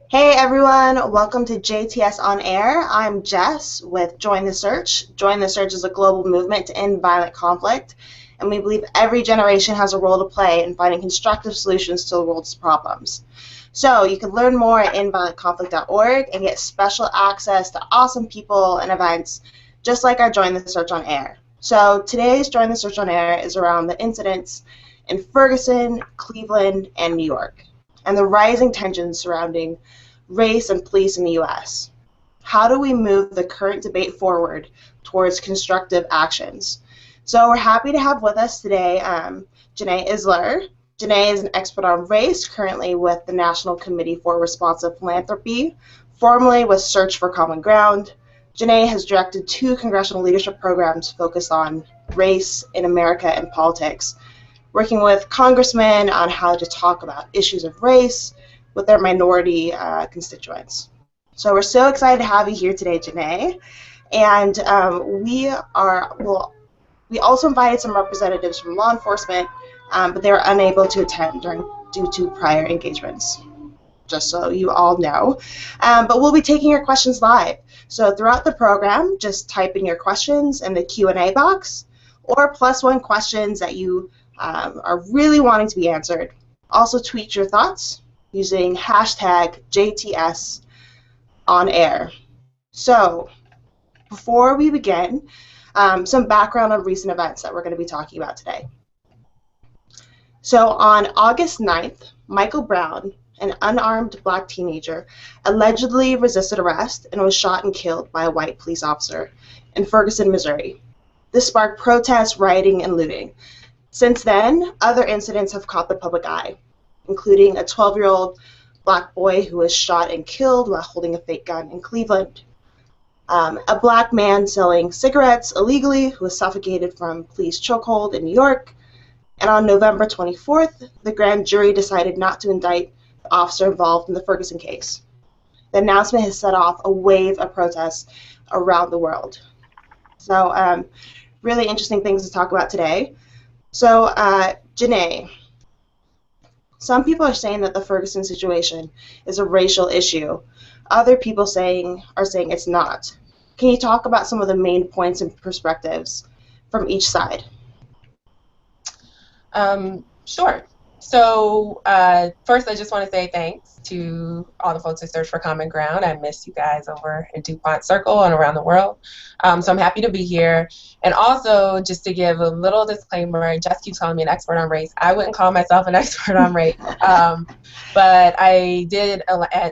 Hey everyone, welcome to JTS On Air. I'm Jess with Join the Search. Join the Search is a global movement to end violent conflict, and we believe every generation has a role to play in finding constructive solutions to the world's problems. So you can learn more at endviolentconflict.org and get special access to awesome people and events just like our Join the Search On Air. So today's Join the Search On Air is around the incidents in Ferguson, Cleveland, and New York, and the rising tensions surrounding race and police in the U.S. How do we move the current debate forward towards constructive actions? So we're happy to have with us today Jeanné Isler. Jeanné is an expert on race, currently with the National Committee for Responsive Philanthropy, formerly with Search for Common Ground. Jeanné has directed 2 congressional leadership programs focused on race in America and politics, working with congressmen on how to talk about issues of race with their minority constituents. So we're so excited to have you here today, Jeanné. And we also invited some representatives from law enforcement, but they were unable to attend due to prior engagements, just so you all know. But we'll be taking your questions live. So throughout the program, just type in your questions in the Q&A box, or +1 questions that you are really wanting to be answered. Also tweet your thoughts using hashtag JTS OnAir. So before we begin, some background on recent events that we're going to be talking about today. So on August 9th, Michael Brown, an unarmed black teenager, allegedly resisted arrest and was shot and killed by a white police officer in Ferguson, Missouri. This sparked protests, rioting, and looting. Since then, other incidents have caught the public eye, including a 12-year-old black boy who was shot and killed while holding a fake gun in Cleveland, a black man selling cigarettes illegally who was suffocated from police chokehold in New York, and on November 24th, the grand jury decided not to indict the officer involved in the Ferguson case. The announcement has set off a wave of protests around the world. So really interesting things to talk about today. So, Jeanné, some people are saying that the Ferguson situation is a racial issue. Other people are saying it's not. Can you talk about some of the main points and perspectives from each side? Sure. So first, I just want to say thanks to all the folks at Search for Common Ground. I miss you guys over in DuPont Circle and around the world. So I'm happy to be here. And also, just to give a little disclaimer, Jess keeps calling me an expert on race. I wouldn't call myself an expert on race. But I did,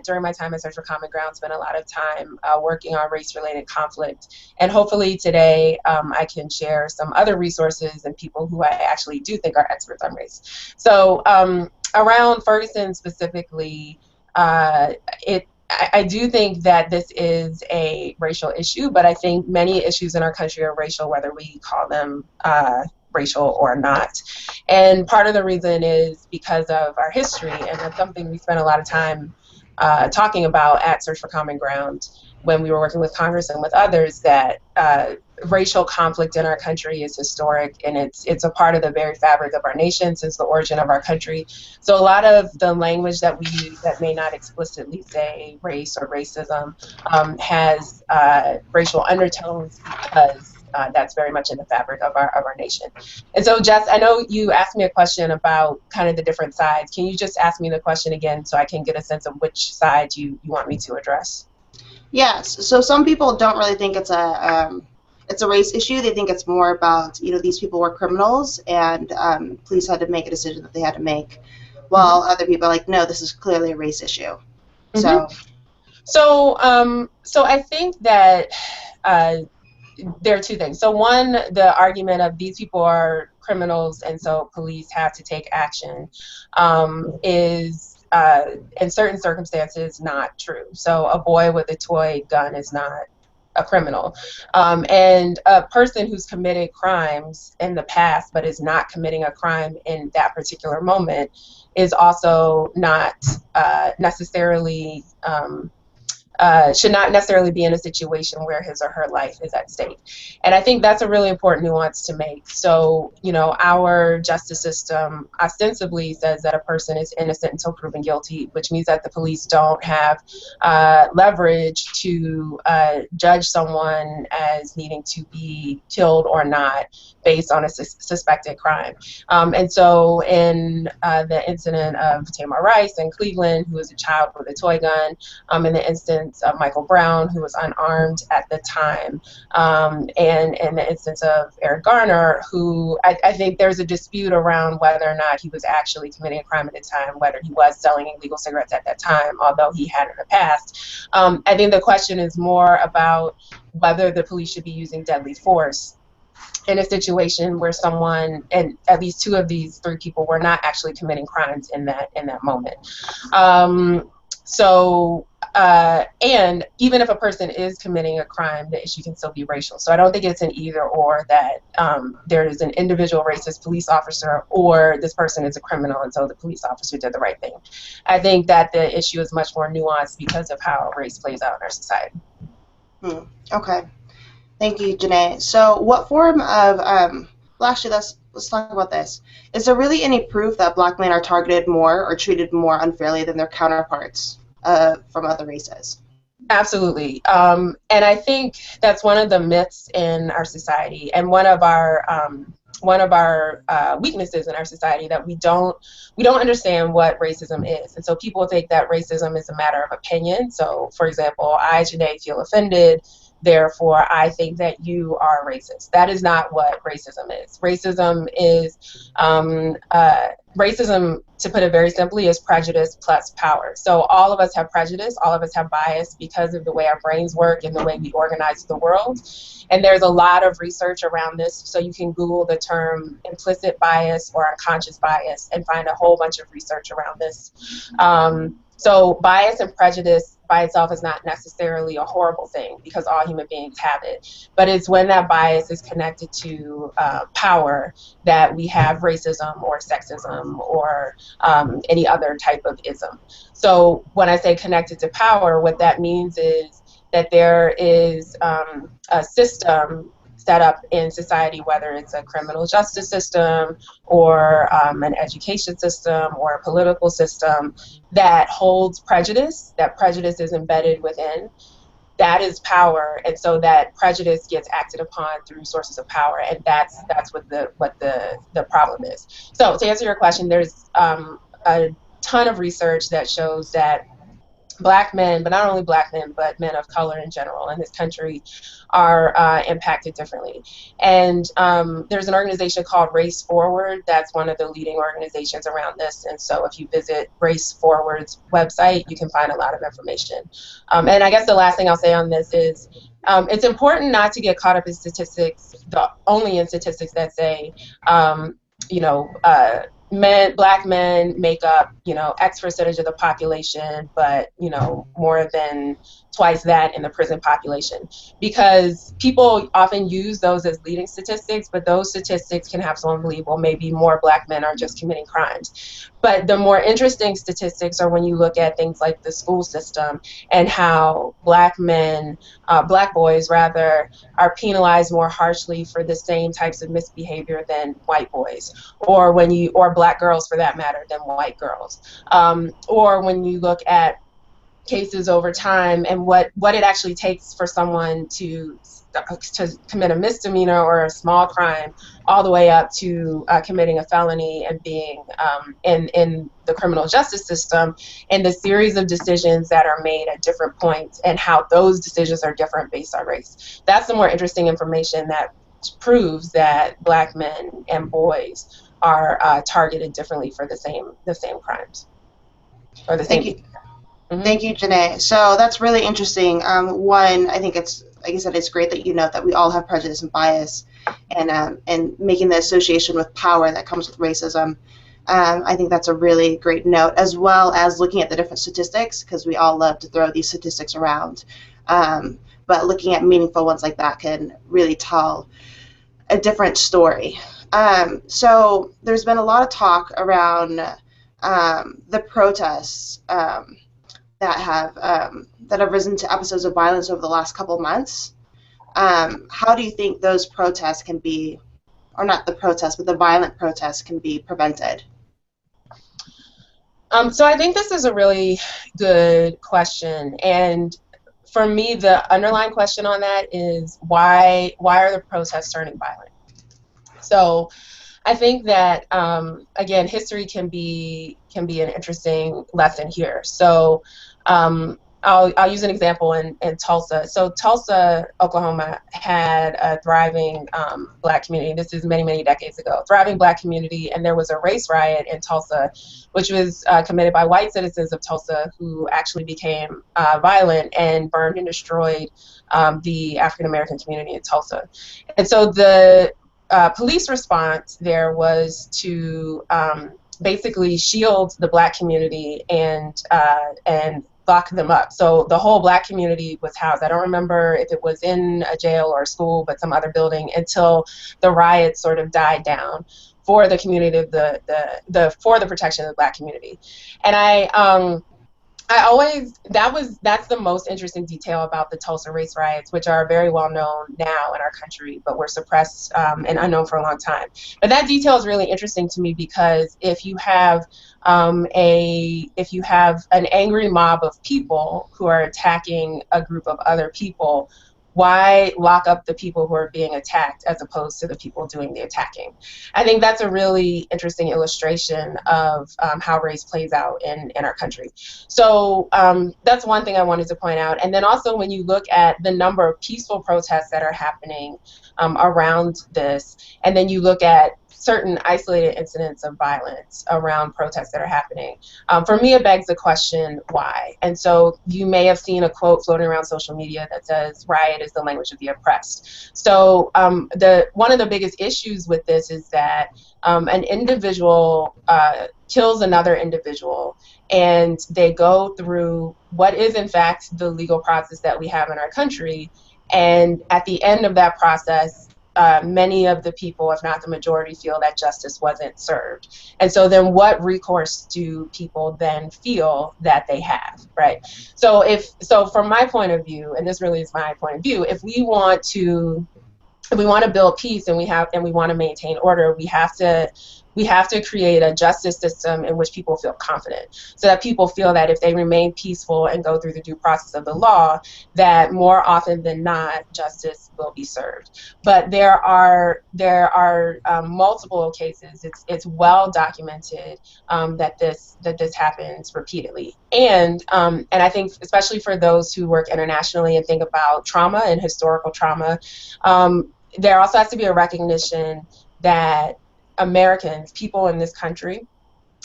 during my time at Search for Common Ground, spend a lot of time working on race-related conflict. And hopefully today I can share some other resources and people who I actually do think are experts on race. So around Ferguson specifically, I do think that this is a racial issue, but I think many issues in our country are racial, whether we call them racial or not. And part of the reason is because of our history, and that's something we spent a lot of time talking about at Search for Common Ground when we were working with Congress and with others, that racial conflict in our country is historic, and it's a part of the very fabric of our nation since the origin of our country. So a lot of the language that we use that may not explicitly say race or racism has racial undertones because that's very much in the fabric of our nation. And so, Jess, I know you asked me a question about kind of the different sides. Can you just ask me the question again so I can get a sense of which side you want me to address? Yes. So some people don't really think it's a race issue. They think it's more about, these people were criminals and police had to make a decision that they had to make, while other people are like, no, this is clearly a race issue. So I think that there are two things. So one, the argument of these people are criminals and so police have to take action is in certain circumstances not true. So a boy with a toy gun is not a criminal. And a person who's committed crimes in the past but is not committing a crime in that particular moment is also not necessarily should not necessarily be in a situation where his or her life is at stake. And I think that's a really important nuance to make. So, you know, our justice system ostensibly says that a person is innocent until proven guilty, which means that the police don't have leverage to judge someone as needing to be killed or not based on a suspected crime. And so in the incident of Tamar Rice in Cleveland, who was a child with a toy gun, in the instance of Michael Brown, who was unarmed at the time, and in the instance of Eric Garner, who I think there's a dispute around whether or not he was actually committing a crime at the time, whether he was selling illegal cigarettes at that time, although he had in the past. I think the question is more about whether the police should be using deadly force in a situation where someone, and at least two of these three people, were not actually committing crimes in that moment. And even if a person is committing a crime, the issue can still be racial. So I don't think it's an either or, that there is an individual racist police officer or this person is a criminal and so the police officer did the right thing. I think that the issue is much more nuanced because of how race plays out in our society. Okay. Thank you, Jeanné. So what form of, well, actually, let's talk about this. Is there really any proof that Black men are targeted more or treated more unfairly than their counterparts from other races? Absolutely. And I think that's one of the myths in our society, and one of our weaknesses in our society, that we don't understand what racism is. And so people think that racism is a matter of opinion. So, for example, I, Jeanné, feel offended, therefore I think that you are racist. That is not what racism is. Racism is, racism, to put it very simply, is prejudice plus power. So all of us have prejudice, all of us have bias because of the way our brains work and the way we organize the world. And there's a lot of research around this. So you can Google the term implicit bias or unconscious bias and find a whole bunch of research around this. So bias and prejudice by itself is not necessarily a horrible thing, because all human beings have it. But it's when that bias is connected to power that we have racism or sexism or any other type of ism. So when I say connected to power, what that means is that there is a system set up in society, whether it's a criminal justice system or an education system or a political system, that holds prejudice, that prejudice is embedded within. That is power, and so that prejudice gets acted upon through sources of power, and that's what the problem is. So to answer your question, there's a ton of research that shows that Black men, but not only Black men, but men of color in general in this country, are impacted differently. And there's an organization called Race Forward that's one of the leading organizations around this. And so if you visit Race Forward's website, you can find a lot of information. And I guess the last thing I'll say on this is it's important not to get caught up in statistics, only in statistics that say, Black men make up, X percentage of the population, but, more than twice that in the prison population. Because people often use those as leading statistics, but those statistics can have someone believe, well, maybe more Black men are just committing crimes. But the more interesting statistics are when you look at things like the school system and how Black men, Black boys rather, are penalized more harshly for the same types of misbehavior than white boys, or Black girls for that matter, than white girls. Or when you look at cases over time and what it actually takes for someone to commit a misdemeanor or a small crime all the way up to committing a felony and being in the criminal justice system, and the series of decisions that are made at different points and how those decisions are different based on race. That's the more interesting information that proves that Black men and boys are targeted differently for the same crimes or the same. Thank you. Thank you, Jeanné. So that's really interesting. One, I think it's, like I said, it's great that you note that we all have prejudice and bias, and making the association with power that comes with racism. I think that's a really great note, as well as looking at the different statistics, because we all love to throw these statistics around. But looking at meaningful ones like that can really tell a different story. So there's been a lot of talk around the protests that have risen to episodes of violence over the last couple of months. How do you think those protests can be, or not the protests, but the violent protests can be prevented? So I think this is a really good question, and for me, the underlying question on that is why are the protests turning violent? So I think that again, history can be an interesting lesson here. So I'll use an example in Tulsa. So Tulsa, Oklahoma, had a thriving Black community. This is many decades ago. Thriving Black community, and there was a race riot in Tulsa, which was committed by white citizens of Tulsa who actually became violent and burned and destroyed the African American community in Tulsa. And so the police response there was to basically shield the Black community and lock them up. So the whole Black community was housed. I don't remember if it was in a jail or a school, but some other building, until the riots sort of died down for the community of for the protection of the Black community. And I always, that's the most interesting detail about the Tulsa race riots, which are very well known now in our country, but were suppressed and unknown for a long time. But that detail is really interesting to me because if you have an angry mob of people who are attacking a group of other people, why lock up the people who are being attacked as opposed to the people doing the attacking? I think that's a really interesting illustration of how race plays out in our country. So that's one thing I wanted to point out. And then also when you look at the number of peaceful protests that are happening around this, and then you look at certain isolated incidents of violence around protests that are happening. For me, it begs the question, why? And so you may have seen a quote floating around social media that says, riot is the language of the oppressed. So one of the biggest issues with this is that an individual kills another individual, and they go through what is in fact the legal process that we have in our country. And at the end of that process, many of the people, if not the majority, feel that justice wasn't served. And so then what recourse do people then feel that they have, right? So from my point of view, and this really is my point of view, if we want to build peace and we want to maintain order, we have to create a justice system in which people feel confident, so that people feel that if they remain peaceful and go through the due process of the law, that more often than not, justice will be served. But there are multiple cases. It's well documented that this happens repeatedly, and I think especially for those who work internationally and think about trauma and historical trauma, there also has to be a recognition that Americans, people in this country,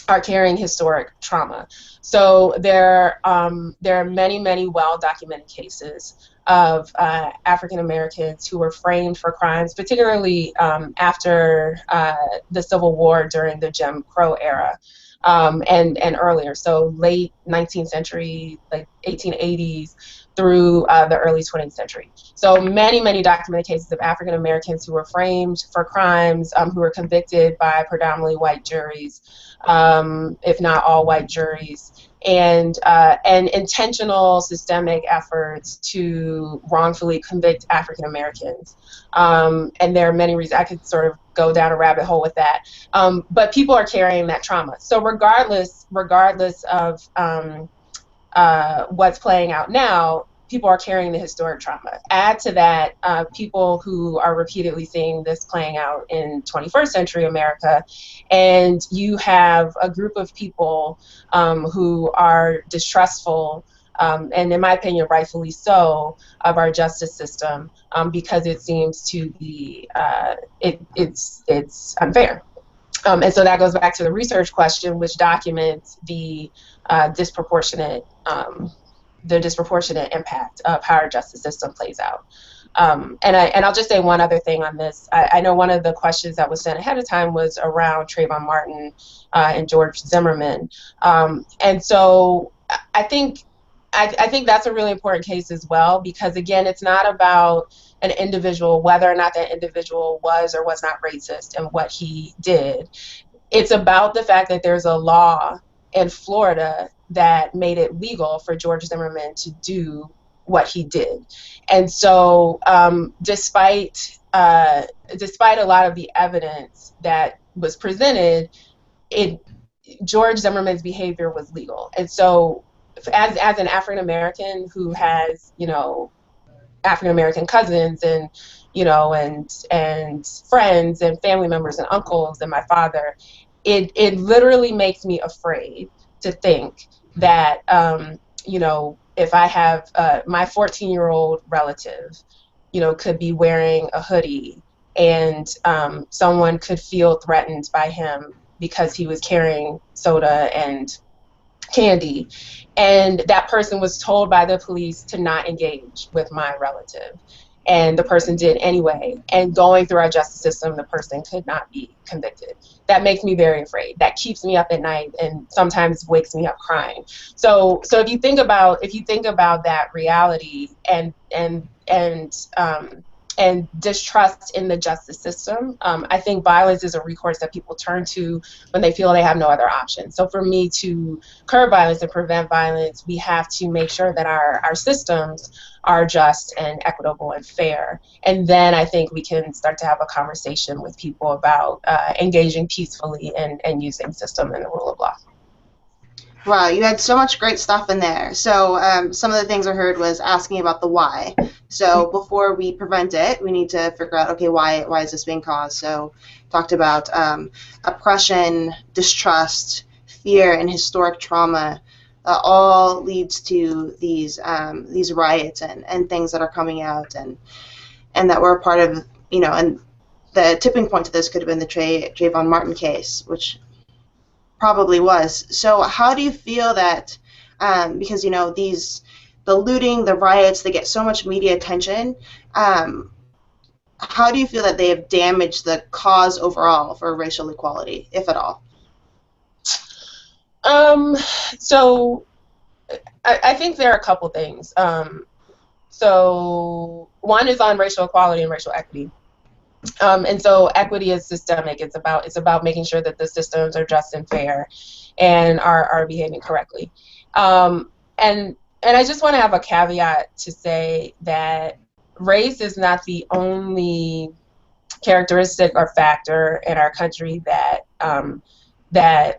are carrying historic trauma. So there are many well-documented cases of African Americans who were framed for crimes, particularly after the Civil War during the Jim Crow era. And earlier, so late 19th century, like 1880s through the early 20th century. So many documented cases of African Americans who were framed for crimes, who were convicted by predominantly white juries, if not all white juries, and intentional systemic efforts to wrongfully convict African Americans. And there are many reasons. I could sort of go down a rabbit hole with that. But people are carrying that trauma. So regardless of what's playing out now, people are carrying the historic trauma. Add to that people who are repeatedly seeing this playing out in 21st century America, and you have a group of people who are distrustful, and in my opinion, rightfully so, of our justice system because it seems to be it's unfair. And so that goes back to the research question, which documents the disproportionate impact of how our justice system plays out. And I'll just say one other thing on this. I know one of the questions that was sent ahead of time was around Trayvon Martin and George Zimmerman. And so I think that's a really important case as well, because again, it's not about an individual, whether or not that individual was or was not racist and what he did. It's about the fact that there's a law in Florida that made it legal for George Zimmerman to do what he did. And so despite a lot of the evidence that was presented, George Zimmerman's behavior was legal. And so as an African American who has, African American cousins and, and friends and family members and uncles and my father, it literally makes me afraid to think that, if I have my 14-year-old relative, could be wearing a hoodie and someone could feel threatened by him because he was carrying soda and candy, and that person was told by the police to not engage with my relative, and the person did anyway, and going through our justice system, the person could not be convicted. That makes me very afraid. That keeps me up at night and sometimes wakes me up crying. So if you think about that reality and distrust in the justice system, I think violence is a recourse that people turn to when they feel they have no other option. So for me to curb violence and prevent violence, we have to make sure that our systems are just and equitable and fair. And then I think we can start to have a conversation with people about engaging peacefully and using system and the rule of law. Wow, you had so much great stuff in there. So some of the things I heard was asking about the why. So before we prevent it, we need to figure out, okay, why is this being caused? So talked about oppression, distrust, fear, and historic trauma. All leads to these riots and things that are coming out and that were a part of, and the tipping point to this could have been the Trayvon Martin case, which probably was. So how do you feel that, because the looting, the riots, they get so much media attention, how do you feel that they have damaged the cause overall for racial equality, if at all? So I think there are a couple things. So one is on racial equality and racial equity. And so equity is systemic. It's about making sure that the systems are just and fair and are behaving correctly. And I just want to have a caveat to say that race is not the only characteristic or factor in our country that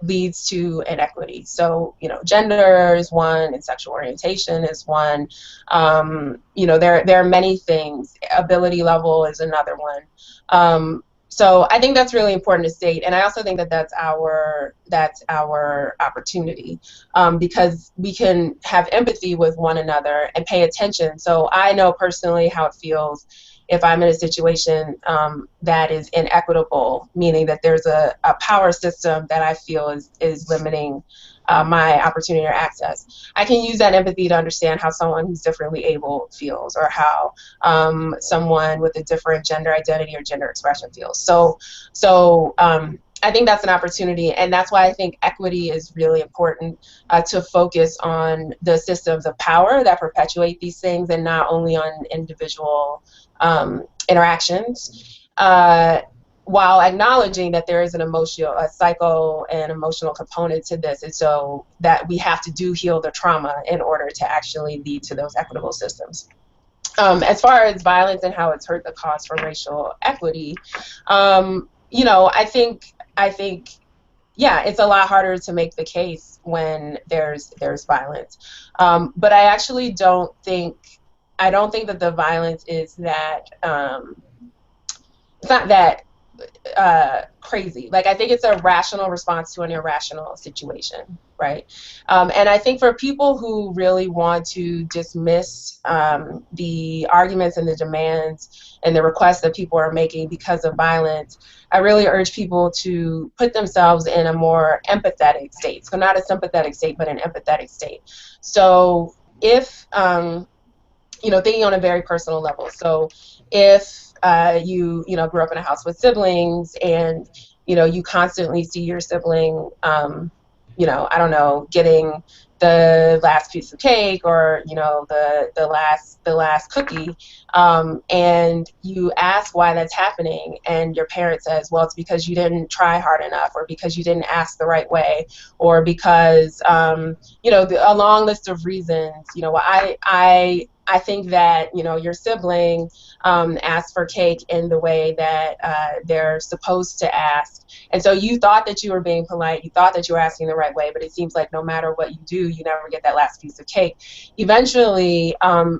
leads to inequity. So, gender is one, and sexual orientation is one. There are many things. Ability level is another one. So I think that's really important to state, and I also think that that's our opportunity, because we can have empathy with one another and pay attention. So I know personally how it feels if I'm in a situation that is inequitable, meaning that there's a power system that I feel is limiting my opportunity or access. I can use that empathy to understand how someone who's differently able feels, or how someone with a different gender identity or gender expression feels. So I think that's an opportunity, and that's why I think equity is really important, to focus on the systems of power that perpetuate these things, and not only on individual interactions, while acknowledging that there is a psycho and emotional component to this, and so that we have to heal the trauma in order to actually lead to those equitable systems. As far as violence and how it's hurt the cause for racial equity, I think, yeah, it's a lot harder to make the case when there's violence. But I actually don't think that the violence is that, it's not that crazy. Like, I think it's a rational response to an irrational situation, right? And I think for people who really want to dismiss the arguments and the demands and the requests that people are making because of violence, I really urge people to put themselves in a more empathetic state. So not a sympathetic state, but an empathetic state. So if, thinking on a very personal level. So if you grew up in a house with siblings, and you constantly see your sibling I don't know, getting the last piece of cake, or the last cookie, and you ask why that's happening, and your parent says, well, it's because you didn't try hard enough, or because you didn't ask the right way, or because a long list of reasons. I think that your sibling asked for cake in the way that they're supposed to ask, and so you thought that you were being polite, you thought that you were asking the right way, but it seems like no matter what you do, you never get that last piece of cake. Eventually,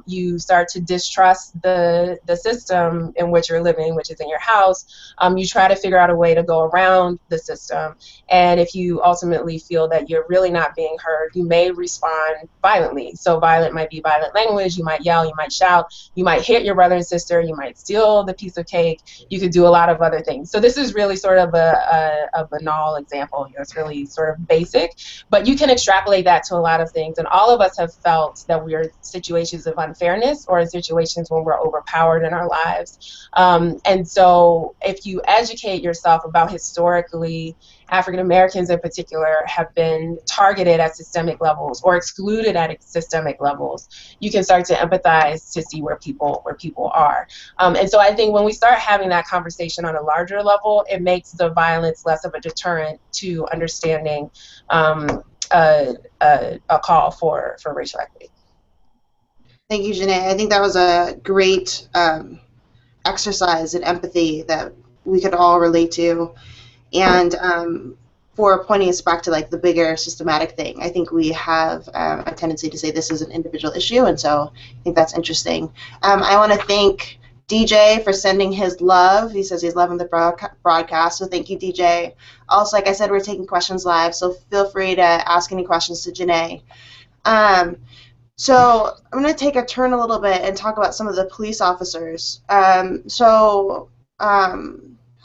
you start to distrust the system in which you're living, which is in your house. You try to figure out a way to go around the system, and if you ultimately feel that you're really not being heard, you may respond violently. So violent might be violent language. You might yell, you might shout, you might hit your brother and sister, you might steal the piece of cake, you could do a lot of other things. So this is really sort of a banal example. It's really sort of basic, but you can extrapolate that to a lot of things. And all of us have felt that we're in situations of unfairness, or in situations when we're overpowered in our lives. And so if you educate yourself about historically, African Americans in particular have been targeted at systemic levels or excluded at systemic levels, you can start to empathize to see where people are. And so I think when we start having that conversation on a larger level, it makes the violence less of a deterrent to understanding a call for racial equity. Thank you, Jeanné. I think that was a great exercise in empathy that we could all relate to. And for pointing us back to like the bigger systematic thing, I think we have a tendency to say this is an individual issue, and so I think that's interesting. I want to thank DJ for sending his love. He says he's loving the broadcast, so thank you, DJ. Also, like I said, we're taking questions live, so feel free to ask any questions to Jeanné. So I'm going to take a turn a little bit and talk about some of the police officers.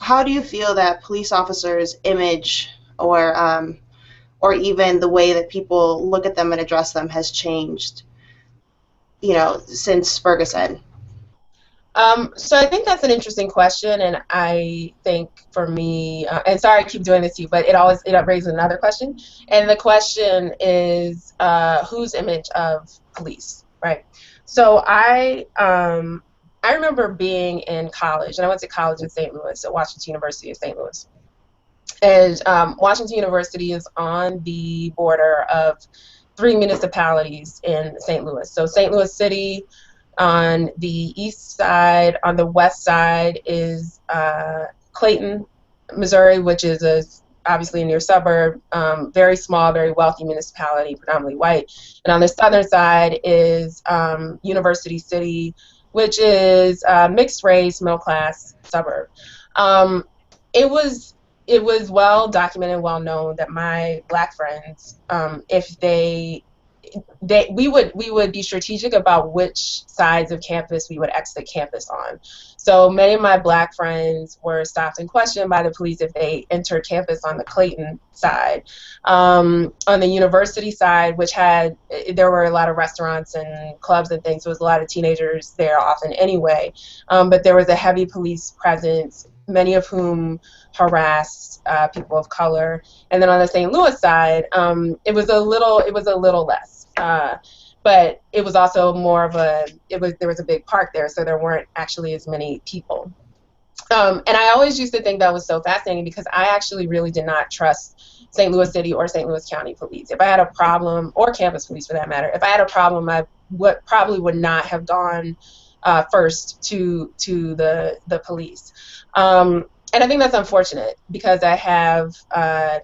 How do you feel that police officers' image, or even the way that people look at them and address them, has changed, since Ferguson? So I think that's an interesting question, and I think for me, and sorry I keep doing this to you, but it raises another question, and the question is whose image of police, right? So I remember being in college, and I went to college in St. Louis, at Washington University of St. Louis, and Washington University is on the border of 3 municipalities in St. Louis. So St. Louis City on the east side, on the west side is Clayton, Missouri, which is obviously a near suburb, very small, very wealthy municipality, predominantly white. And on the southern side is University City, which is a mixed race, middle class suburb. It was well documented, well known that my black friends, we would be strategic about which sides of campus we would exit campus on. So many of my black friends were stopped and questioned by the police if they entered campus on the Clayton side. On the university side, there were a lot of restaurants and clubs and things, so there was a lot of teenagers there often anyway, but there was a heavy police presence, many of whom harassed people of color. And then on the St. Louis side, it was a little less. But it was also more of there was a big park there, so there weren't actually as many people. And I always used to think that was so fascinating, because I actually really did not trust St. Louis City or St. Louis County police. If I had a problem, or campus police for that matter, if I had a problem, I probably would not have gone first to the police. And I think that's unfortunate, because I have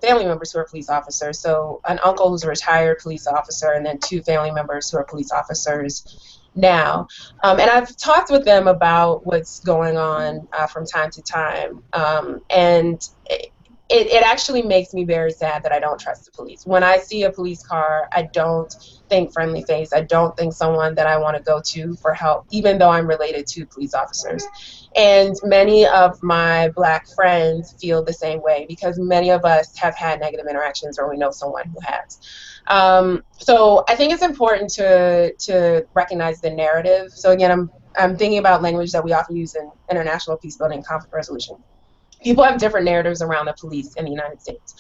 family members who are police officers. So an uncle who's a retired police officer, and then 2 family members who are police officers now. And I've talked with them about what's going on from time to time. And it actually makes me very sad that I don't trust the police. When I see a police car, I don't think friendly face. I don't think someone that I want to go to for help, even though I'm related to police officers. And many of my black friends feel the same way, because many of us have had negative interactions, or we know someone who has. So I think it's important to recognize the narrative. So again, I'm thinking about language that we often use in international peace building and conflict resolution. people have different narratives around the police in the United States.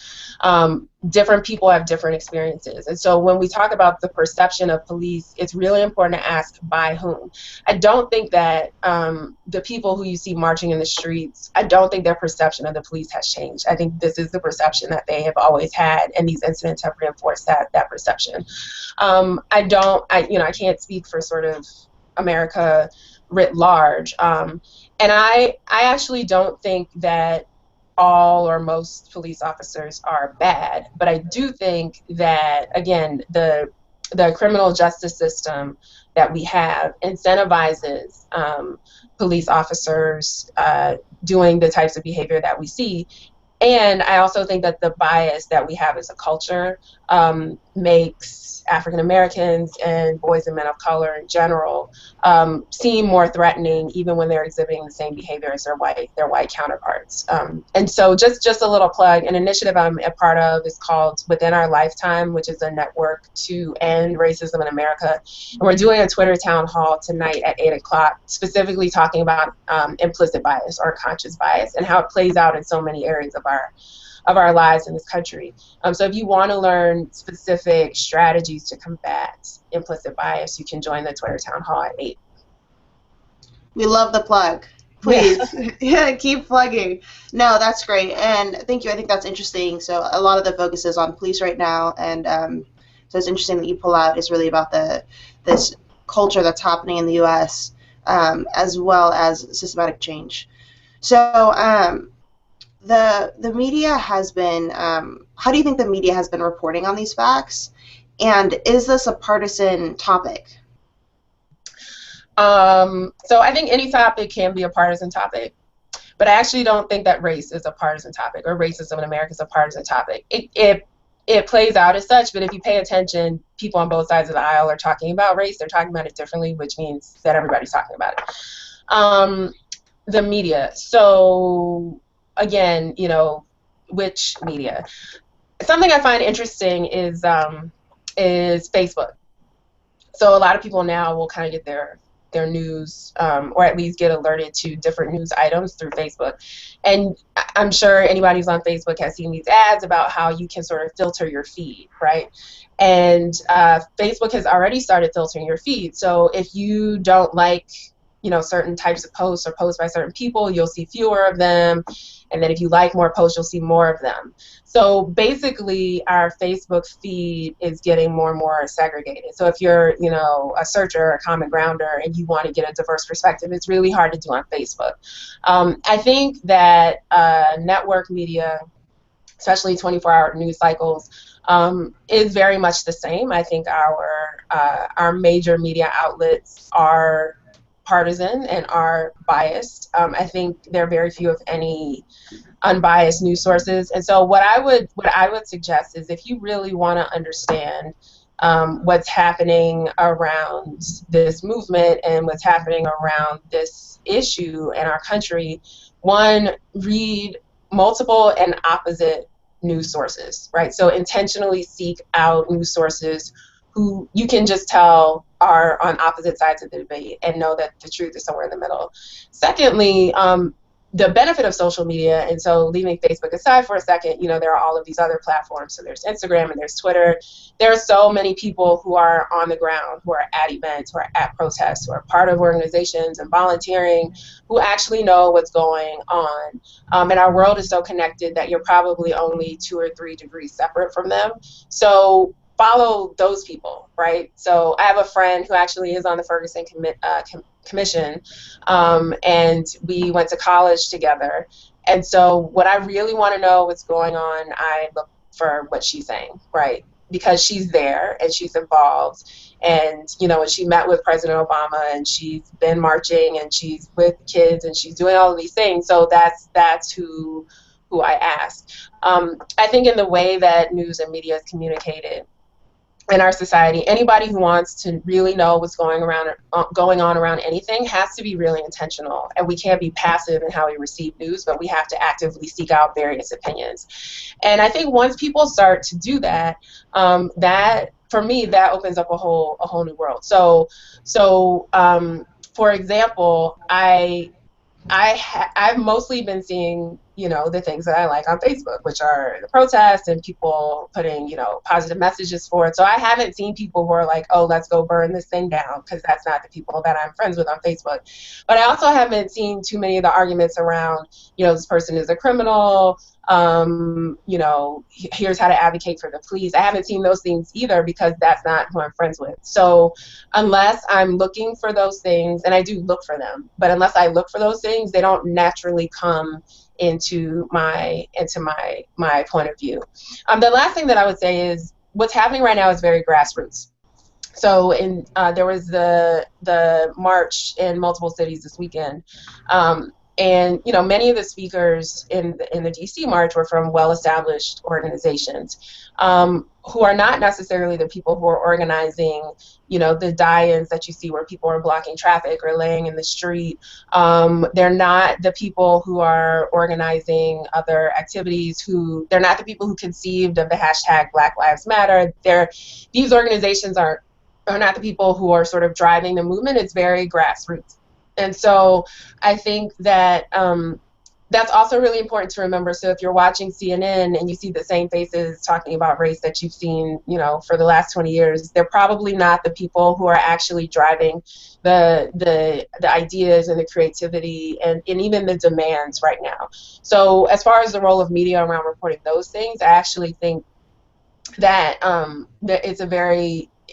Different people have different experiences. And so when we talk about the perception of police, it's really important to ask by whom. I don't think that the people who you see marching in the streets, I don't think their perception of the police has changed. I think this is the perception that they have always had, and these incidents have reinforced that perception. I can't speak for sort of America writ large. And I actually don't think that all or most police officers are bad, but I do think that, again, the criminal justice system that we have incentivizes police officers doing the types of behavior that we see. And I also think that the bias that we have as a culture makes African Americans and boys and men of color in general seem more threatening, even when they're exhibiting the same behavior as their white counterparts. And so, just a little plug: an initiative I'm a part of is called Within Our Lifetime, which is a network to end racism in America. And we're doing a Twitter town hall tonight at 8 o'clock, specifically talking about implicit bias or conscious bias and how it plays out in so many areas of our lives in this country. So if you want to learn specific strategies to combat implicit bias, you can join the Twitter Town Hall at 8. We love the plug. Please, yeah, keep plugging. No, that's great, and thank you. I think that's interesting. So a lot of the focus is on police right now, and so it's interesting that you pull out is really about this culture that's happening in the U.S. As well as systematic change. So the media has been, how do you think the media has been reporting on these facts? And is this a partisan topic? So I think any topic can be a partisan topic, but I actually don't think that race is a partisan topic or racism in America is a partisan topic. It plays out as such, but if you pay attention, people on both sides of the aisle are talking about race. They're talking about it differently, which means that everybody's talking about it. The media. So again, which media? Something I find interesting is Facebook. So a lot of people now will kind of get their news, or at least get alerted to different news items through Facebook. And I'm sure anybody who's on Facebook has seen these ads about how you can sort of filter your feed, right? And Facebook has already started filtering your feed. So if you don't like certain types of posts or posts by certain people, you'll see fewer of them. And then if you like more posts, you'll see more of them. So basically, our Facebook feed is getting more and more segregated. So if you're, a searcher, a common grounder, and you want to get a diverse perspective, it's really hard to do on Facebook. I think that network media, especially 24-hour news cycles, is very much the same. I think our major media outlets are partisan and are biased. I think there are very few, if any, unbiased news sources. And so what I would suggest is, if you really want to understand what's happening around this movement and what's happening around this issue in our country, one, read multiple and opposite news sources, right? So intentionally seek out news sources who you can just tell are on opposite sides of the debate and know that the truth is somewhere in the middle. Secondly, the benefit of social media, and so leaving Facebook aside for a second, there are all of these other platforms. So there's Instagram and there's Twitter. There are so many people who are on the ground, who are at events, who are at protests, who are part of organizations and volunteering, who actually know what's going on. And our world is so connected that you're probably only 2 or 3 degrees separate from them. So follow those people, right? So I have a friend who actually is on the Ferguson commission, and we went to college together. And so when I really want to know what's going on, I look for what she's saying, right? Because she's there and she's involved. And, and she met with President Obama, and she's been marching, and she's with kids, and she's doing all of these things. So that's who I ask. I think in the way that news and media is communicated in our society, anybody who wants to really know what's going on around anything has to be really intentional. And we can't be passive in how we receive news, but we have to actively seek out various opinions. And I think once people start to do that, that for me, that opens up a whole new world. So for example, I've mostly been seeing the things that I like on Facebook, which are the protests and people putting, positive messages for it. So I haven't seen people who are like, oh, let's go burn this thing down, because that's not the people that I'm friends with on Facebook. But I also haven't seen too many of the arguments around, this person is a criminal, here's how to advocate for the police. I haven't seen those things either, because that's not who I'm friends with. So unless I'm looking for those things, and I do look for them, but unless I look for those things, they don't naturally come into my point of view. The last thing that I would say is what's happening right now is very grassroots. So there was the march in multiple cities this weekend. And many of the speakers in the DC march were from well-established organizations, who are not necessarily the people who are organizing, the die-ins that you see where people are blocking traffic or laying in the street. They're not the people who are organizing other activities. They're not the people who conceived of the hashtag Black Lives Matter. These organizations are not the people who are sort of driving the movement. It's very grassroots. And so I think that that's also really important to remember. So if you're watching CNN and you see the same faces talking about race that you've seen, for the last 20 years, they're probably not the people who are actually driving the ideas and the creativity and even the demands right now. So as far as the role of media around reporting those things, I actually think that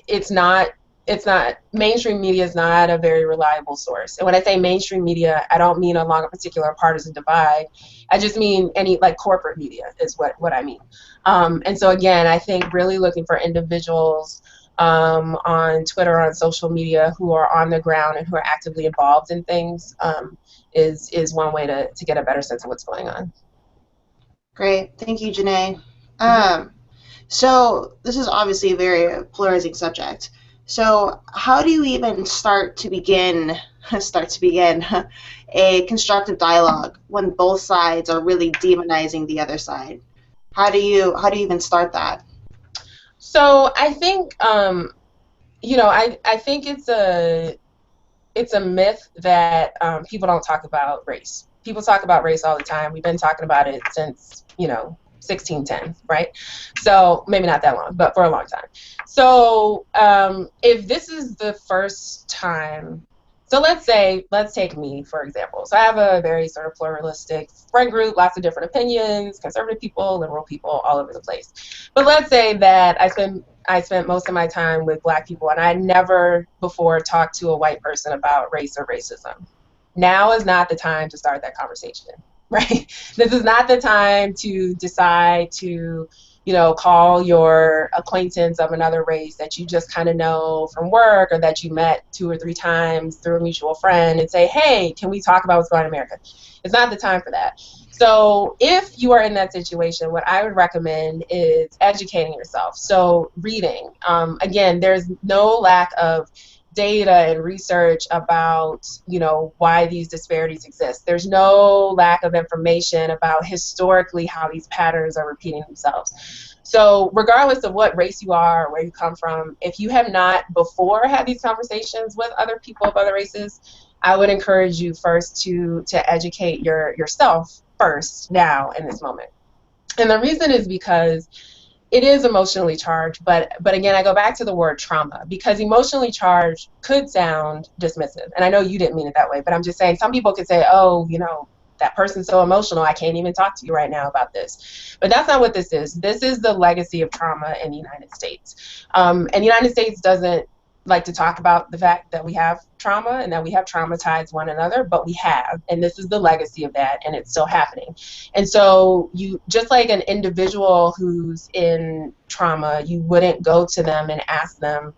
it's not mainstream media is not a very reliable source. And when I say mainstream media, I don't mean along a particular partisan divide. I just mean any corporate media is what I mean. And so again, I think really looking for individuals on Twitter or on social media who are on the ground and who are actively involved in things is one way to get a better sense of what's going on. Great, thank you, Jeanné. So this is obviously a very polarizing subject. So how do you even start to begin a constructive dialogue when both sides are really demonizing the other side? How do you even start that? So I think I think it's a myth that people don't talk about race. People talk about race all the time. We've been talking about it since 1610, right? So maybe not that long, but for a long time. So if this is the first time, so let's take me, for example. So I have a very sort of pluralistic friend group, lots of different opinions, conservative people, liberal people, all over the place. But let's say that I spent most of my time with Black people, and I never before talked to a white person about race or racism. Now is not the time to start that conversation. Right? This is not the time to decide to, call your acquaintance of another race that you just kind of know from work or that you met 2 or 3 times through a mutual friend and say, hey, can we talk about what's going on in America? It's not the time for that. So if you are in that situation, what I would recommend is educating yourself. So reading. Again, there's no lack of data and research about, why these disparities exist. There's no lack of information about historically how these patterns are repeating themselves. So regardless of what race you are or where you come from, if you have not before had these conversations with other people of other races, I would encourage you first to educate yourself first now in this moment. And the reason is because it is emotionally charged, but again, I go back to the word trauma, because emotionally charged could sound dismissive. And I know you didn't mean it that way, but I'm just saying some people could say, oh, that person's so emotional, I can't even talk to you right now about this. But that's not what this is. This is the legacy of trauma in the United States. And the United States doesn't like to talk about the fact that we have trauma and that we have traumatized one another, but we have, and this is the legacy of that, and it's still happening. And so you, just like an individual who's in trauma, you wouldn't go to them and ask them,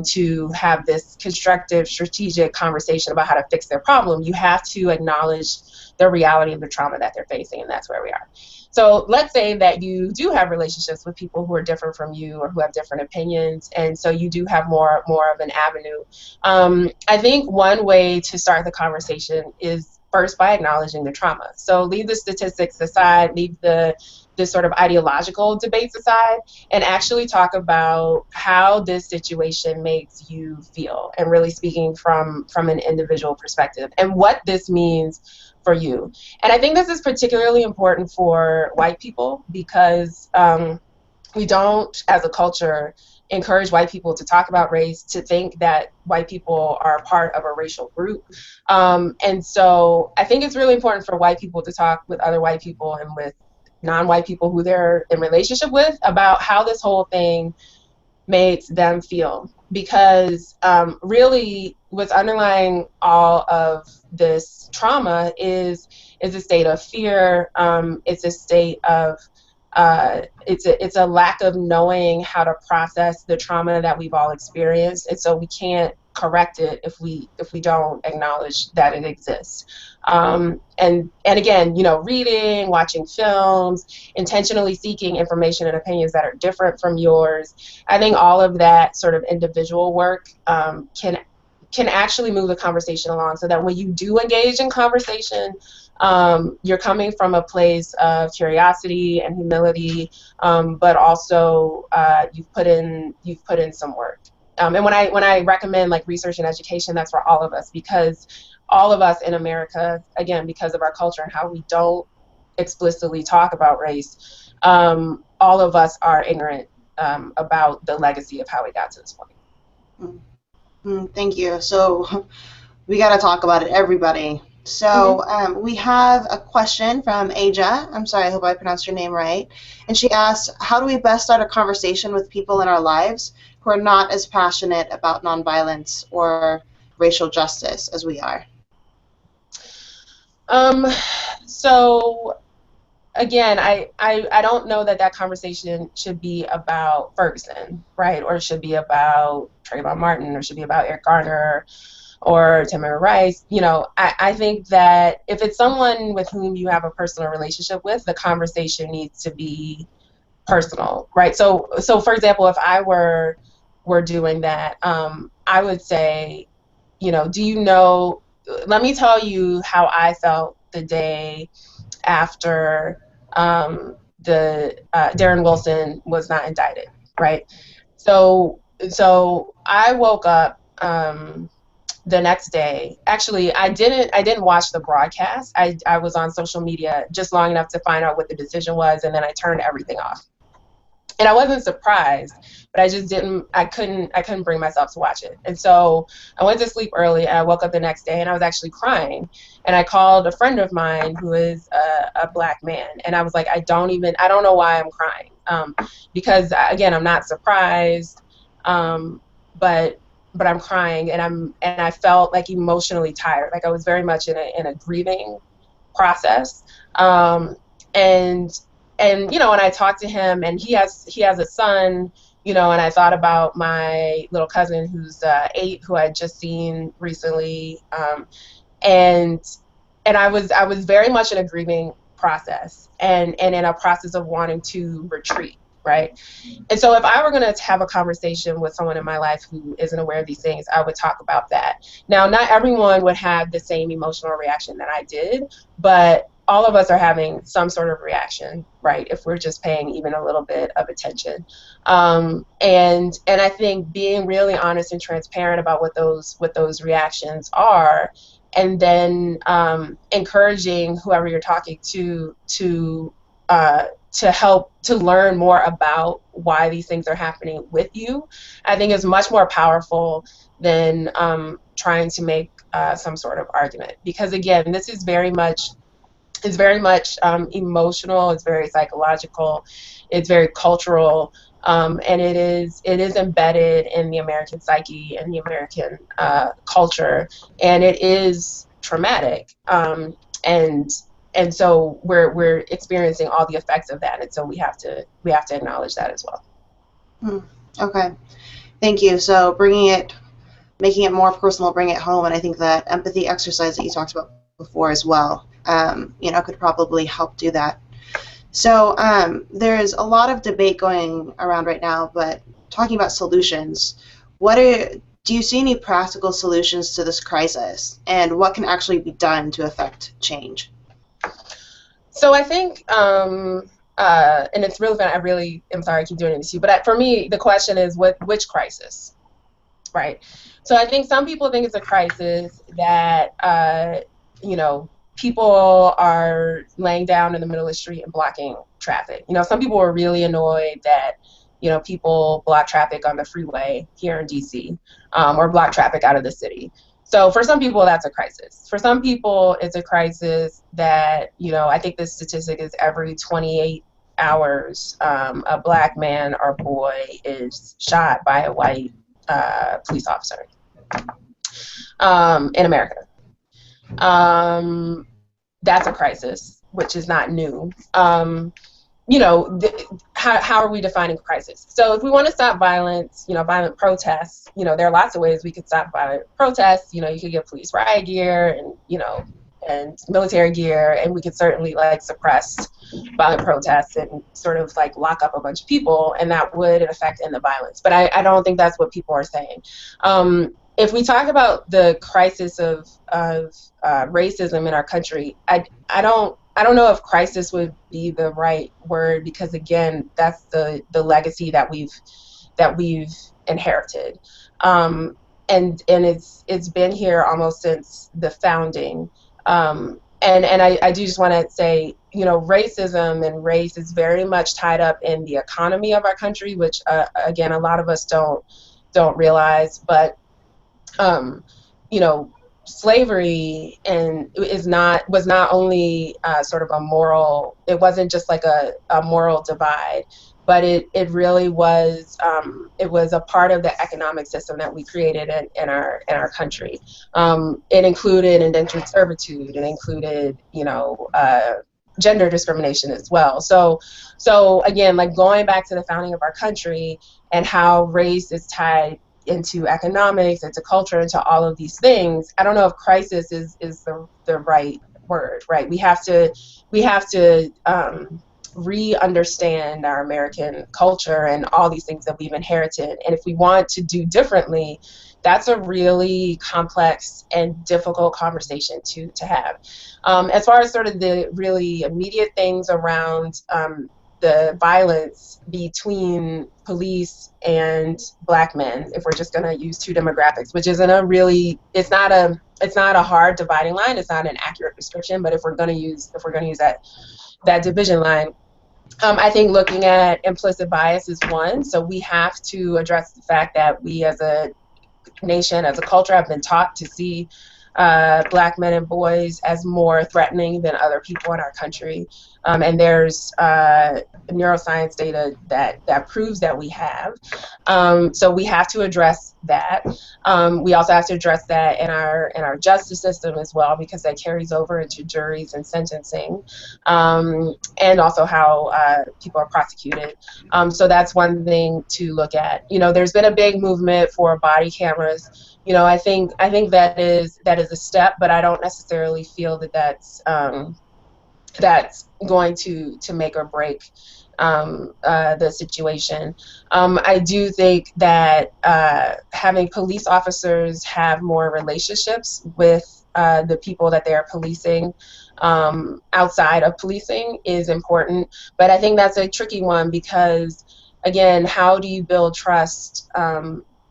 to have this constructive, strategic conversation about how to fix their problem. You have to acknowledge the reality of the trauma that they're facing, and that's where we are. So let's say that you do have relationships with people who are different from you or who have different opinions, and so you do have more of an avenue. I think one way to start the conversation is first by acknowledging the trauma. So leave the statistics aside, leave the sort of ideological debates aside, and actually talk about how this situation makes you feel, and really speaking from an individual perspective, and what this means for you. And I think this is particularly important for white people because we don't, as a culture, encourage white people to talk about race, to think that white people are part of a racial group. And so I think it's really important for white people to talk with other white people and with non-white people who they're in relationship with about how this whole thing makes them feel. Because really what's underlying all of this trauma is a state of fear. It's a state of it's a lack of knowing how to process the trauma that we've all experienced, and so we can't correct it if we don't acknowledge that it exists. And again, reading, watching films, intentionally seeking information and opinions that are different from yours. I think all of that sort of individual work can actually move the conversation along, so that when you do engage in conversation, you're coming from a place of curiosity and humility, but also you've put in some work. And when I recommend like research and education, that's for all of us, because all of us in America, again, because of our culture and how we don't explicitly talk about race, all of us are ignorant about the legacy of how we got to this point. Thank you. So we got to talk about it, everybody. So we have a question from Aja. I'm sorry, I hope I pronounced your name right. And she asks, how do we best start a conversation with people in our lives who are not as passionate about nonviolence or racial justice as we are? So again, I don't know that conversation should be about Ferguson, right? Or it should be about Trayvon Martin, or should be about Eric Garner or Tamir Rice. I think that if it's someone with whom you have a personal relationship with, the conversation needs to be personal, right? So for example, if I were doing that, I would say, let me tell you how I felt the day after Darren Wilson was not indicted, right? So I woke up the next day. Actually, I didn't watch the broadcast. I was on social media just long enough to find out what the decision was, and then I turned everything off. And I wasn't surprised, but I couldn't bring myself to watch it. And so I went to sleep early, and I woke up the next day, and I was actually crying. And I called a friend of mine who is a Black man, and I was like, I don't know why I'm crying, because again, I'm not surprised, but I'm crying, and I felt like emotionally tired, like I was very much in a grieving process, and and I talked to him, and he has a son, and I thought about my little cousin who's 8, who I had just seen recently, and I was very much in a grieving process, and in a process of wanting to retreat, right? And so if I were going to have a conversation with someone in my life who isn't aware of these things, I would talk about that. Now, not everyone would have the same emotional reaction that I did, but all of us are having some sort of reaction, right, if we're just paying even a little bit of attention. And I think being really honest and transparent about what those reactions are, and then encouraging whoever you're talking to help to learn more about why these things are happening with you, I think is much more powerful than trying to make some sort of argument. Because again, this is very much emotional, it's very psychological, it's very cultural, and it is embedded in the American psyche and the American culture, and it is traumatic, and so we're experiencing all the effects of that, and so we have to acknowledge that as well. Okay, thank you. So making it more personal, bring it home, and I think that empathy exercise that you talked about before as well, could probably help do that. So there's a lot of debate going around right now, but talking about solutions, do you see any practical solutions to this crisis, and what can actually be done to affect change? So I think, and it's really fun, I really am sorry I keep doing it to you, but for me, the question is, which crisis, right? So I think some people think it's a crisis that, people are laying down in the middle of the street and blocking traffic. Some people were really annoyed that, people block traffic on the freeway here in DC, or block traffic out of the city. So for some people, that's a crisis. For some people, it's a crisis that, I think the statistic is every 28 hours, a Black man or boy is shot by a white police officer in America. That's a crisis, which is not new. How are we defining crisis? So if we want to stop violence, violent protests, there are lots of ways we could stop violent protests. You could get police riot gear and military gear, and we could certainly suppress violent protests and sort of lock up a bunch of people, and that would in effect end the violence. But I don't think that's what people are saying. If we talk about the crisis of racism in our country, I don't know if crisis would be the right word, because again, that's the legacy that we've inherited, and it's been here almost since the founding, and I do just want to say, racism and race is very much tied up in the economy of our country, which again, a lot of us don't realize, but slavery was not only sort of a moral, it wasn't just a moral divide, but it really was, it was a part of the economic system that we created in our country. It included indentured servitude, it included, gender discrimination as well. So again, going back to the founding of our country and how race is tied into economics, into culture, into all of these things, I don't know if crisis is the right word, right? We have to re-understand our American culture and all these things that we've inherited. And if we want to do differently, that's a really complex and difficult conversation to have. As far as sort of the really immediate things around the violence between police and Black men, if we're just going to use two demographics, which isn't it's not a hard dividing line, it's not an accurate description, but if we're going to use that division line, I think looking at implicit bias is one. So we have to address the fact that we as a nation, as a culture, have been taught to see Black men and boys as more threatening than other people in our country. And there's neuroscience data that proves that we have. So we have to address that. We also have to address that in our justice system as well, because that carries over into juries and sentencing, and also how people are prosecuted. So that's one thing to look at. There's been a big movement for body cameras. I think that is a step, but I don't necessarily feel that that's going to make or break the situation. I do think that having police officers have more relationships with the people that they are policing outside of policing is important, but I think that's a tricky one, because again, how do you build trust?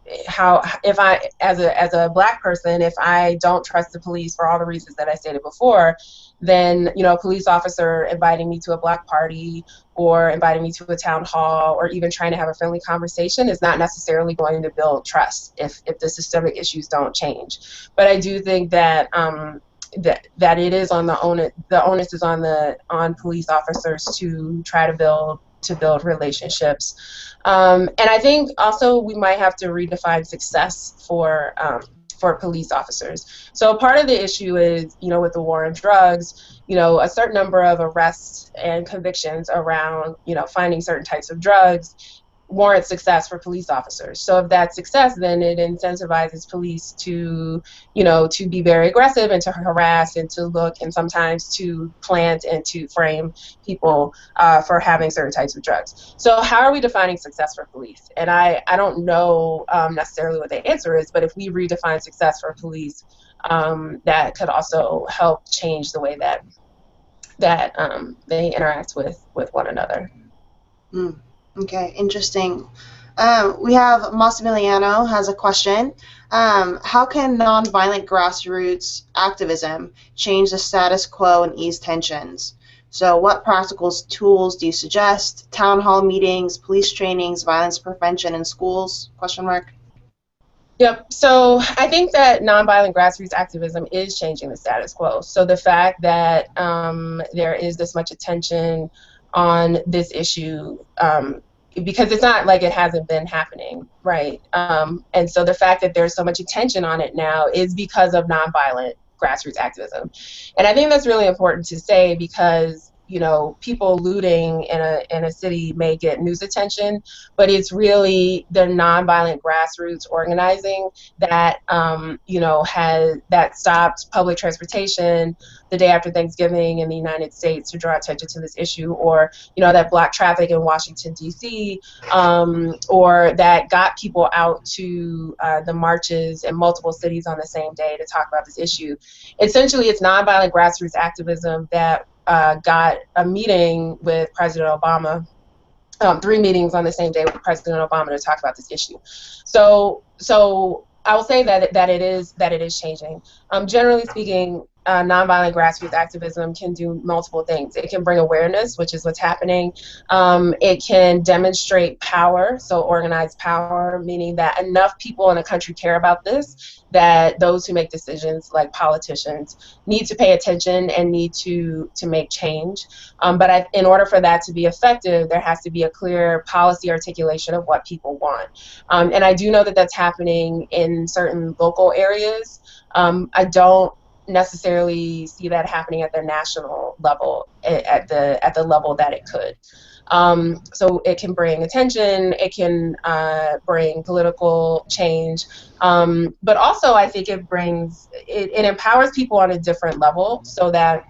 If I, as a Black person, if I don't trust the police for all the reasons that I stated before, then a police officer inviting me to a Black party or inviting me to a town hall or even trying to have a friendly conversation is not necessarily going to build trust if the systemic issues don't change. But I do think that that it is on the onus is on police officers to try to build relationships. And I think also we might have to redefine success for police officers. So part of the issue is, with the war on drugs, a certain number of arrests and convictions around, finding certain types of drugs warrant success for police officers. So if that's success, then it incentivizes police to be very aggressive and to harass and to look and sometimes to plant and to frame people for having certain types of drugs. So how are we defining success for police? And I don't know necessarily what the answer is, but if we redefine success for police, that could also help change the way that they interact with one another. Okay, interesting. We have Massimiliano has a question. How can nonviolent grassroots activism change the status quo and ease tensions? So what practical tools do you suggest? Town hall meetings, police trainings, violence prevention in schools? Question mark. Yep. So I think that nonviolent grassroots activism is changing the status quo. So the fact that there is this much attention on this issue, because it's not like it hasn't been happening, right? And so the fact that there's so much attention on it now is because of nonviolent grassroots activism. And I think that's really important to say because, you know, people looting in a city may get news attention, but it's really the nonviolent grassroots organizing that you know, that stopped public transportation the day after Thanksgiving in the United States to draw attention to this issue, or you know, that blocked traffic in Washington D.C., or that got people out to the marches in multiple cities on the same day to talk about this issue. Essentially, it's nonviolent grassroots activism that got a meeting with President Obama, 3 meetings on the same day with President Obama to talk about this issue. So I will say that it is changing. Generally speaking, nonviolent grassroots activism can do multiple things. It can bring awareness, which is what's happening. It can demonstrate power, so organized power, meaning that enough people in a country care about this that those who make decisions, like politicians, need to pay attention and need to make change. But in order for that to be effective, there has to be a clear policy articulation of what people want. And I do know that that's happening in certain local areas. I don't necessarily see that happening at the national level, at the level that it could. So it can bring attention, it can bring political change, but also I think it empowers people on a different level so that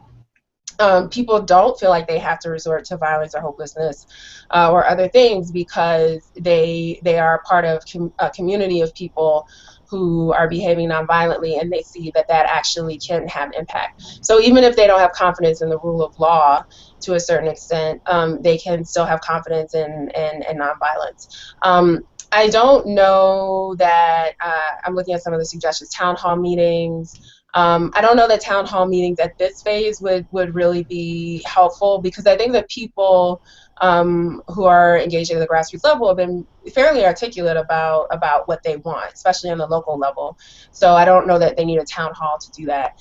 people don't feel like they have to resort to violence or hopelessness or other things because they are part of a community of people who are behaving nonviolently, and they see that that actually can have impact. So even if they don't have confidence in the rule of law to a certain extent, they can still have confidence in nonviolence. I don't know that, I'm looking at some of the suggestions, town hall meetings. I don't know that town hall meetings at this phase would really be helpful, because I think that people who are engaging at the grassroots level have been fairly articulate about what they want, especially on the local level. So I don't know that they need a town hall to do that.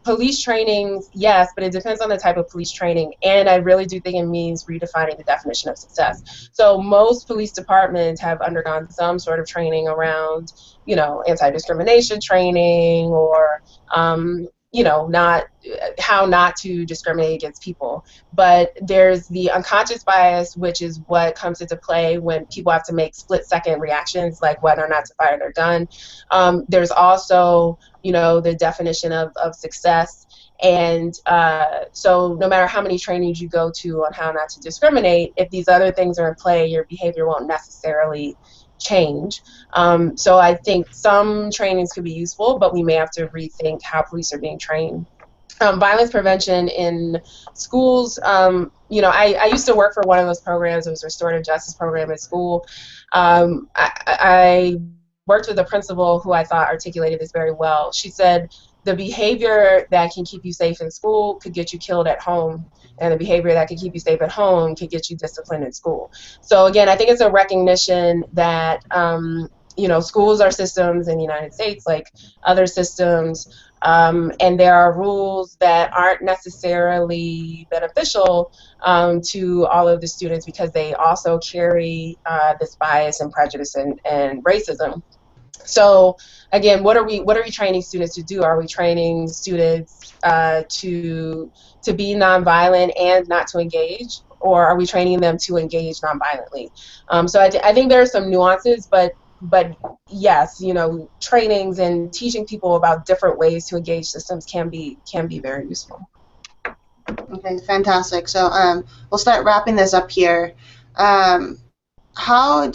Police trainings, yes, but it depends on the type of police training, and I really do think it means redefining the definition of success. So most police departments have undergone some sort of training around, you know, anti-discrimination training, or you know, how not to discriminate against people. But there's the unconscious bias, which is what comes into play when people have to make split-second reactions, like whether or not to fire their gun. There's also, you know, the definition of success. And so no matter how many trainings you go to on how not to discriminate, if these other things are in play, your behavior won't necessarily change. So I think some trainings could be useful, but we may have to rethink how police are being trained. Violence prevention in schools, you know, I used to work for one of those programs. It was a restorative justice program at school. I worked with a principal who I thought articulated this very well. She said, the behavior that can keep you safe in school could get you killed at home, and the behavior that can keep you safe at home could get you disciplined in school. So again, I think it's a recognition that you know, schools are systems in the United States like other systems, and there are rules that aren't necessarily beneficial to all of the students, because they also carry this bias and prejudice and racism. So again, what are we training students to do? Are we training students to be nonviolent and not to engage, or are we training them to engage nonviolently? So I think there are some nuances, but yes, you know, trainings and teaching people about different ways to engage systems can be very useful. Okay, fantastic. So we'll start wrapping this up here. How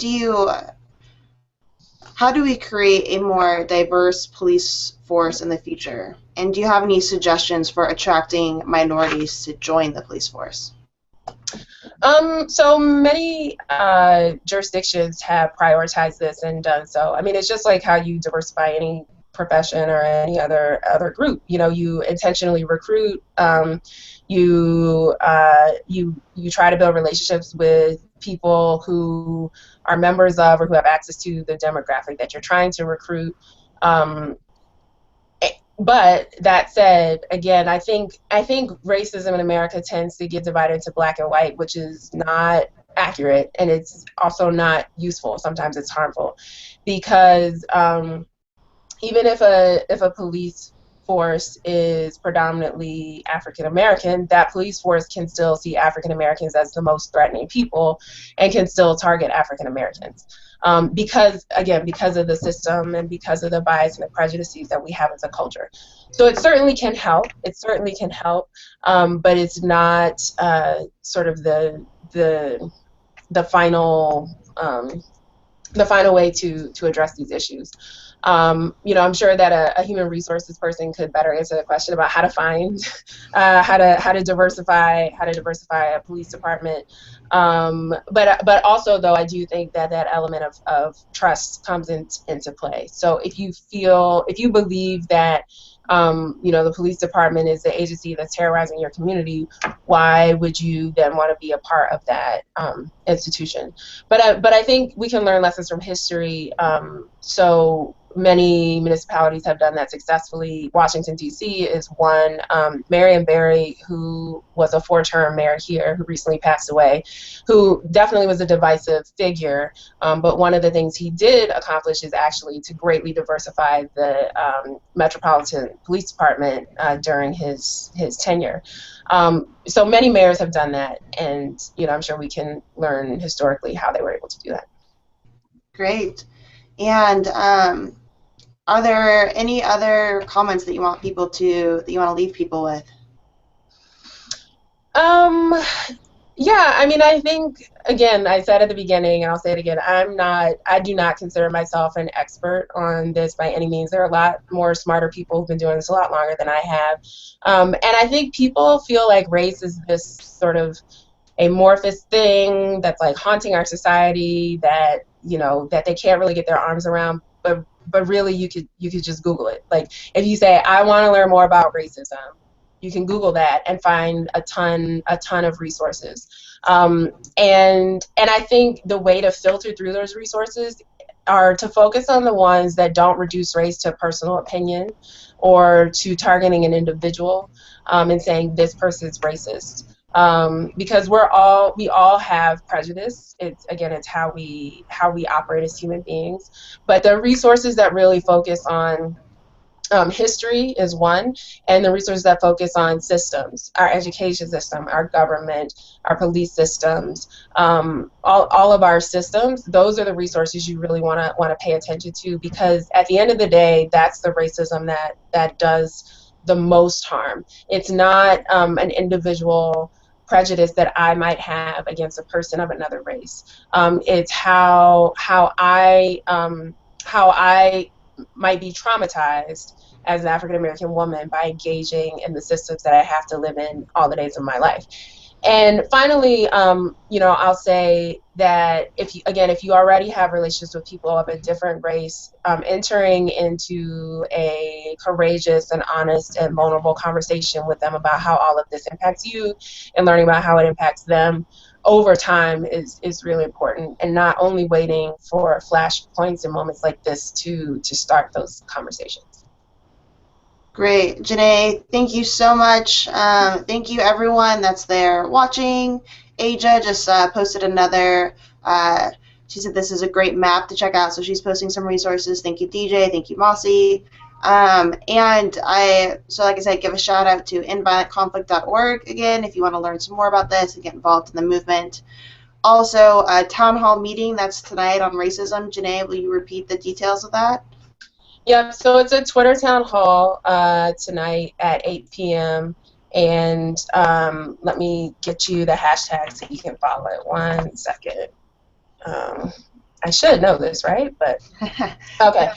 do we create a more diverse police force in the future? And do you have any suggestions for attracting minorities to join the police force? So many jurisdictions have prioritized this and done so. I mean, it's just like how you diversify any profession or any other group. You know, you intentionally recruit. You try to build relationships with people who are members of or who have access to the demographic that you're trying to recruit. Um, but that said, again, I think racism in America tends to get divided into black and white, which is not accurate, and it's also not useful. Sometimes it's harmful, because even if a police force is predominantly African American, that police force can still see African Americans as the most threatening people, and can still target African Americans. Because of the system and because of the bias and the prejudices that we have as a culture. So it certainly can help. It certainly can help, but it's not sort of the final the final way to address these issues. I'm sure that a human resources person could better answer the question about how to find, how to diversify a police department. But also, though, I do think that that element of trust comes into play. So if you believe that the police department is the agency that's terrorizing your community, why would you then want to be a part of that institution? But I think we can learn lessons from history. So many municipalities have done that successfully. Washington, D.C. is one. Marion Barry, who was a 4-term mayor here, who recently passed away, who definitely was a divisive figure. But one of the things he did accomplish is actually to greatly diversify the Metropolitan Police Department during his tenure. So many mayors have done that, and I'm sure we can learn historically how they were able to do that. Great. And are there any other comments that you want to leave people with? Yeah, I mean, I think, again, I said at the beginning, and I'll say it again, I do not consider myself an expert on this by any means. There are a lot more smarter people who've been doing this a lot longer than I have. And I think people feel like race is this sort of amorphous thing that's like haunting our society, that they can't really get their arms around. But really, you could just Google it. Like, if you say, I want to learn more about racism, you can Google that and find a ton of resources. And I think the way to filter through those resources are to focus on the ones that don't reduce race to personal opinion or to targeting an individual, and saying this person's racist. Because we all have prejudice. It's how we operate as human beings. But the resources that really focus on history is one, and the resources that focus on systems, our education system, our government, our police systems, all of our systems. Those are the resources you really want to pay attention to, because at the end of the day, that's the racism that does the most harm. It's not an individual prejudice that I might have against a person of another race. It's how I might be traumatized as an African American woman by engaging in the systems that I have to live in all the days of my life. And finally, I'll say that if you already have relationships with people of a different race, entering into a courageous and honest and vulnerable conversation with them about how all of this impacts you, and learning about how it impacts them over time is really important, and not only waiting for flash points and moments like this to start those conversations. Great. Jeanné, thank you so much. Thank you, everyone that's there watching. Aja just posted another. She said this is a great map to check out, so she's posting some resources. Thank you, DJ. Thank you, Mossy. Like I said, give a shout out to endviolentconflict.org again if you want to learn some more about this and get involved in the movement. Also, a town hall meeting that's tonight on racism. Jeanné, will you repeat the details of that? Yep, so it's a Twitter town hall tonight at 8 p.m. And let me get you the hashtag so you can follow it. 1 second. I should know this, right? But okay.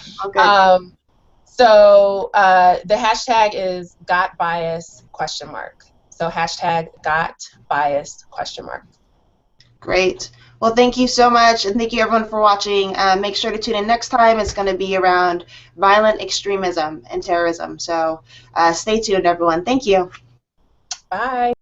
So the hashtag is got bias ? So hashtag got bias ? Great. Well, thank you so much, and thank you everyone for watching. Make sure to tune in next time. It's going to be around violent extremism and terrorism. So stay tuned, everyone. Thank you. Bye.